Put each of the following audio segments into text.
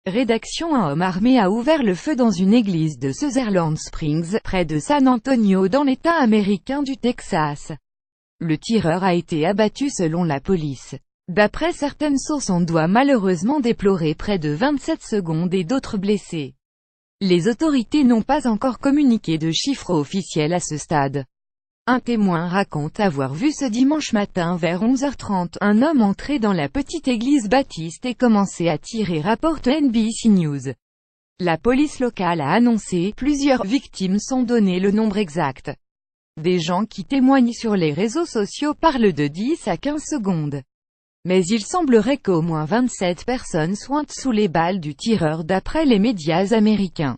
Rédaction. Un homme armé a ouvert le feu dans une église de Sutherland Springs, près de San Antonio dans l'État américain du Texas. Le tireur a été abattu selon la police. D'après certaines sources, on doit malheureusement déplorer près de 27 secondes et d'autres blessés. Les autorités n'ont pas encore communiqué de chiffres officiels à ce stade. Un témoin raconte avoir vu ce dimanche matin vers 11h30, un homme entrer dans la petite église baptiste et commencer à tirer, rapporte NBC News. La police locale a annoncé, plusieurs victimes sont données le nombre exact. Des gens qui témoignent sur les réseaux sociaux parlent de 10 à 15 secondes. Mais il semblerait qu'au moins 27 personnes soient sous les balles du tireur d'après les médias américains.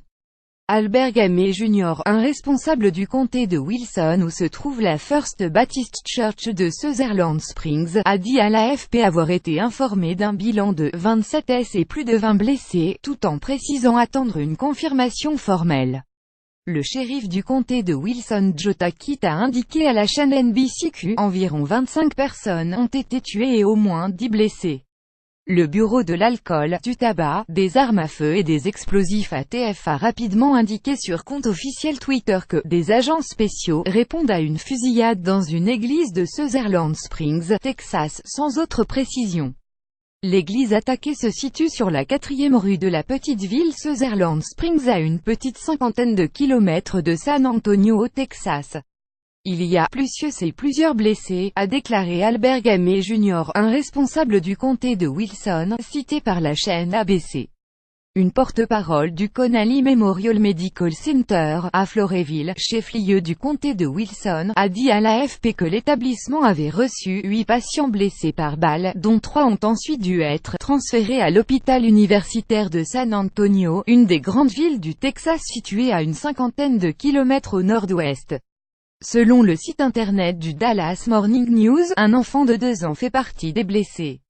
Albert Gamet Jr., un responsable du comté de Wilson où se trouve la First Baptist Church de Sutherland Springs, a dit à l'AFP avoir été informé d'un bilan de 27 décès et plus de 20 blessés, tout en précisant attendre une confirmation formelle. Le shérif du comté de Wilson, Joe Tackett, a indiqué à la chaîne NBC qu'environ 25 personnes ont été tuées et au moins 10 blessés. Le Bureau de l'alcool, du tabac, des armes à feu et des explosifs ATF a rapidement indiqué sur compte officiel Twitter que des agents spéciaux répondent à une fusillade dans une église de Sutherland Springs, Texas, sans autre précision. L'église attaquée se situe sur la 4e rue de la petite ville Sutherland Springs, à une petite cinquantaine de kilomètres de San Antonio au Texas. Il y a plusieurs blessés, a déclaré Albert Gamet Jr., un responsable du comté de Wilson, cité par la chaîne ABC. Une porte-parole du Connally Memorial Medical Center, à Floresville, chef-lieu du comté de Wilson, a dit à l'AFP que l'établissement avait reçu 8 patients blessés par balle, dont 3 ont ensuite dû être transférés à l'hôpital universitaire de San Antonio, une des grandes villes du Texas située à une cinquantaine de kilomètres au nord-ouest. Selon le site internet du Dallas Morning News, un enfant de 2 ans fait partie des blessés.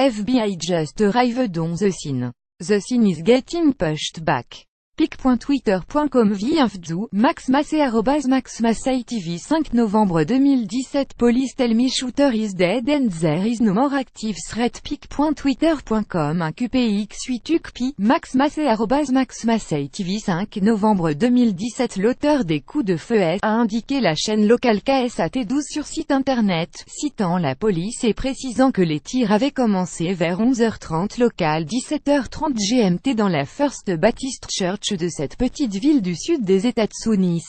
FBI just arrived on the scene. The scene is getting pushed back. pic.twitter.com Viinfdou, Max Massé Max Massey TV 5 novembre 2017 Police tell me shooter is dead and there is no more active threat pic.twitter.com QPX 8 UCPI, Max Massé Max Massey TV 5 novembre 2017 L'auteur des coups de feu a indiqué la chaîne locale KSAT12 sur site internet, citant la police et précisant que les tirs avaient commencé vers 11h30 local 17h30 GMT dans la First Baptist Church de cette petite ville du sud des États-Unis.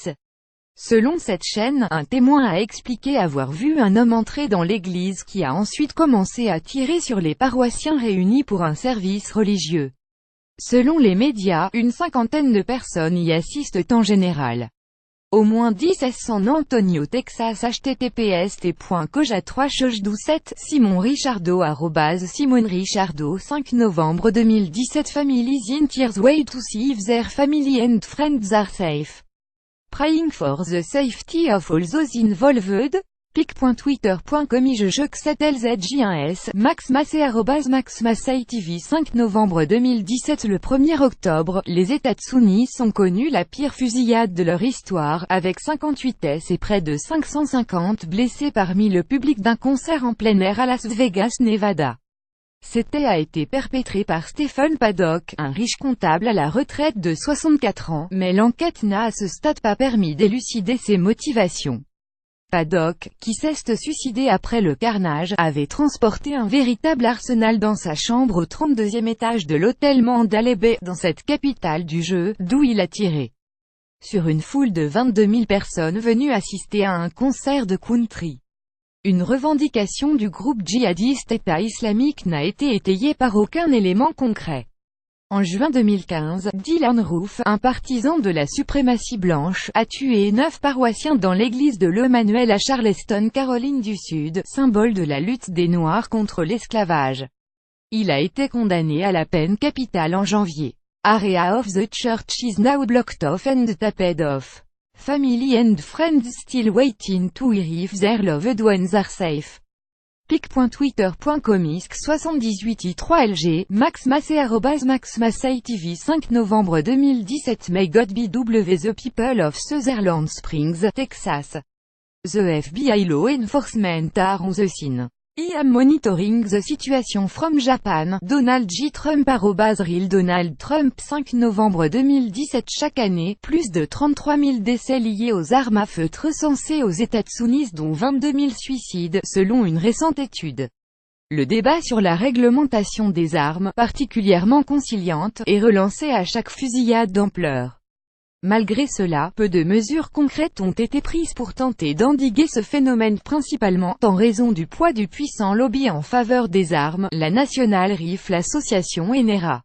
Selon cette chaîne, un témoin a expliqué avoir vu un homme entrer dans l'église qui a ensuite commencé à tirer sur les paroissiens réunis pour un service religieux. Selon les médias, une cinquantaine de personnes y assistent en général. Au moins 10 à San Antonio, Texas. https://cojat3chose12 Simon Richardo Simon Richardo 5 novembre 2017 Families in tears wait to see if their family and friends are safe. Praying for the safety of all those involved. pic.twitter.com IJE7LZJ1S Max Massé Max Massey TV 5 novembre 2017 Le 1er octobre, les États-Unis ont connu la pire fusillade de leur histoire, avec 58 décès et près de 550 blessés parmi le public d'un concert en plein air à Las Vegas, Nevada. Cet fait a été perpétré par Stephen Paddock, un riche comptable à la retraite de 64 ans, mais l'enquête n'a à ce stade pas permis d'élucider ses motivations. Paddock, qui s'est suicidé après le carnage, avait transporté un véritable arsenal dans sa chambre au 32e étage de l'hôtel Mandalay Bay, dans cette capitale du jeu, d'où il a tiré sur une foule de 22 000 personnes venues assister à un concert de country. Une revendication du groupe djihadiste État islamique n'a été étayée par aucun élément concret. En juin 2015, Dylan Roof, un partisan de la suprématie blanche, a tué 9 paroissiens dans l'église de l'Emmanuel à Charleston, Caroline du Sud, symbole de la lutte des Noirs contre l'esclavage. Il a été condamné à la peine capitale en janvier. Area of the church is now blocked off and taped off. Family and friends still waiting to hear if their loved ones are safe. pic.twitter.com ISK78I3LG, Max Massé Max Massey TV 5 novembre 2017 May God be with the people of Sutherland Springs, Texas. The FBI law enforcement are on the scene. I am monitoring the situation from Japan. Donald J. Trump @Real Donald Trump 5 novembre 2017. Chaque année, plus de 33 000 décès liés aux armes à feu recensés aux États-Unis, dont 22 000 suicides, selon une récente étude. Le débat sur la réglementation des armes, particulièrement conciliante, est relancé à chaque fusillade d'ampleur. Malgré cela, peu de mesures concrètes ont été prises pour tenter d'endiguer ce phénomène, principalement en raison du poids du puissant lobby en faveur des armes, la National Rifle Association et NRA.